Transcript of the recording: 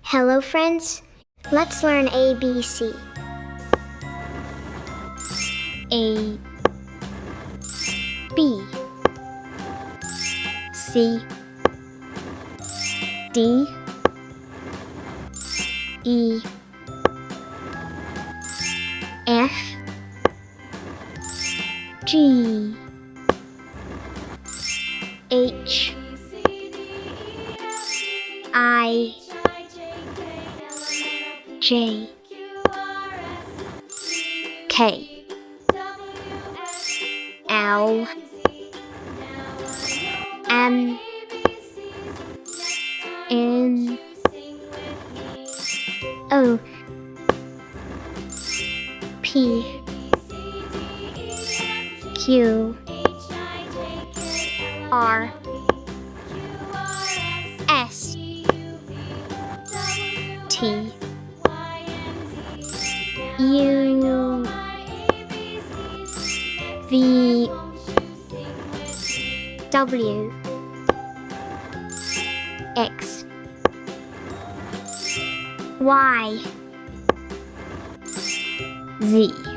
Hello friends, let's learn ABC. A, B, C, D, E, F, G, H, I, J, K, L, M, N, O, P, Q, R, S, T, U, V, W, X, Y, Z.